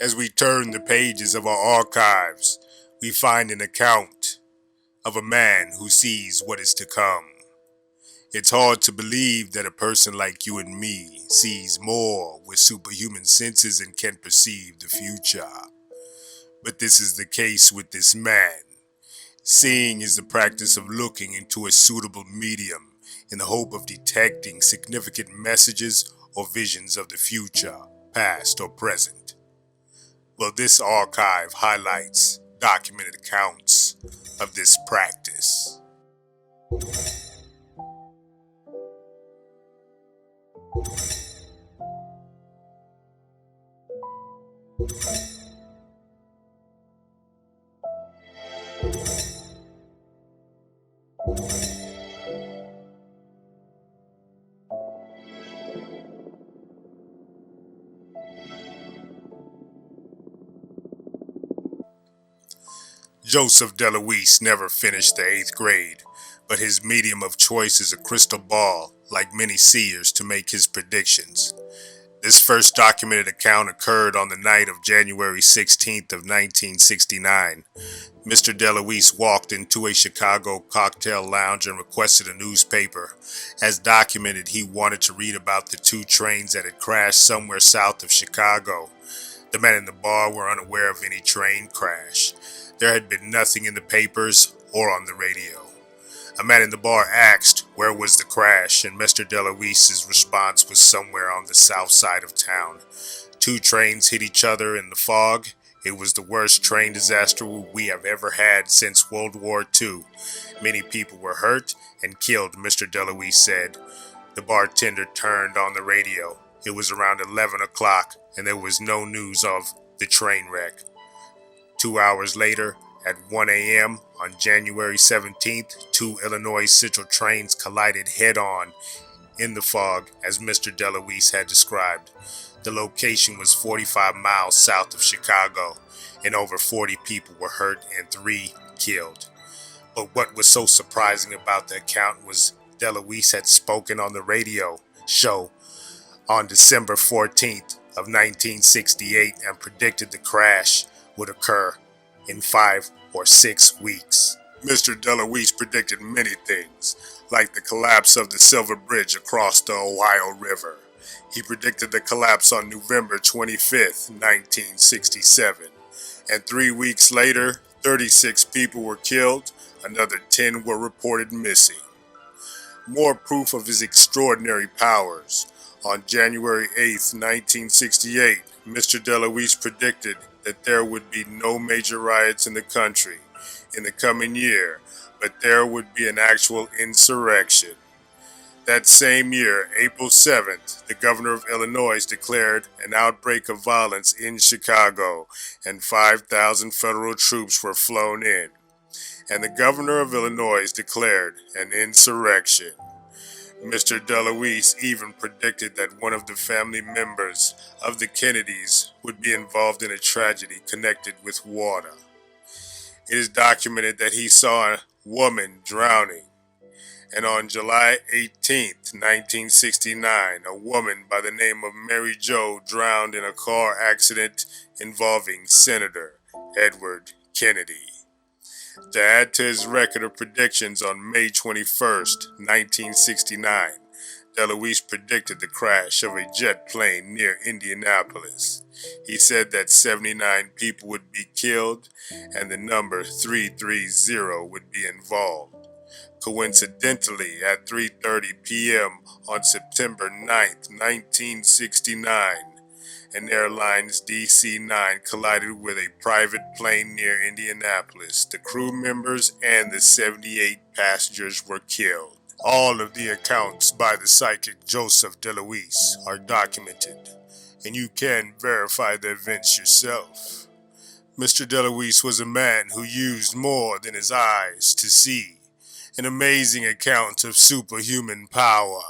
As we turn the pages of our archives, we find an account of a man who sees what is to come. It's hard to believe that a person like you and me sees more with superhuman senses and can perceive the future. But this is the case with this man. Seeing is the practice of looking into a suitable medium in the hope of detecting significant messages or visions of the future, past or present. Well, this archive highlights documented accounts of this practice. Joesph Delouise never finished the 8th grade, but his medium of choice is a crystal ball, like many seers, to make his predictions. This first documented account occurred on the night of January 16th of 1969. Mr. Delouise walked into a Chicago cocktail lounge and requested a newspaper. As documented, he wanted to read about the 2 trains that had crashed somewhere south of Chicago. The men in the bar were unaware of any train crash. There had been nothing in the papers or on the radio. A man in the bar asked where was the crash, and Mr. Delouise's response was somewhere on the south side of town. 2 trains hit each other in the fog. It was the worst train disaster we have ever had since World War II. Many people were hurt and killed, Mr. Delouise said. The bartender turned on the radio. It was around 11 o'clock, and there was no news of the train wreck. 2 hours later, at 1 a.m. on January 17th, 2 Illinois Central trains collided head-on in the fog, as Mr. Delouise had described. The location was 45 miles south of Chicago, and over 40 people were hurt and 3 killed. But what was so surprising about the account was Delouise had spoken on the radio show on December 14th of 1968 and predicted the crash would occur in 5 or 6 weeks. Mr. Delouise predicted many things, like the collapse of the Silver Bridge across the Ohio River. He predicted the collapse on November 25th, 1967, and 3 weeks later, 36 people were killed, another 10 were reported missing. More proof of his extraordinary powers. On January 8th, 1968, Mr. Delouise predicted that there would be no major riots in the country in the coming year, but there would be an actual insurrection. That same year, April 7th, the governor of Illinois declared an outbreak of violence in Chicago, and 5,000 federal troops were flown in. And the governor of Illinois declared an insurrection. Mr. Delouise even predicted that one of the family members of the Kennedys would be involved in a tragedy connected with water. It is documented that he saw a woman drowning, and on July 18th, 1969, a woman by the name of Mary Jo drowned in a car accident involving Senator Edward Kennedy. To add to his record of predictions, on May 21st, 1969, Delouise predicted the crash of a jet plane near Indianapolis. He said that 79 people would be killed and the number 330 would be involved. Coincidentally, at 3:30 p.m. on September 9th, 1969, an airline's DC-9 collided with a private plane near Indianapolis. The crew members and the 78 passengers were killed. All of the accounts by the psychic Joesph Delouise are documented, and you can verify the events yourself. Mr. Delouise was a man who used more than his eyes to see, an amazing account of superhuman power.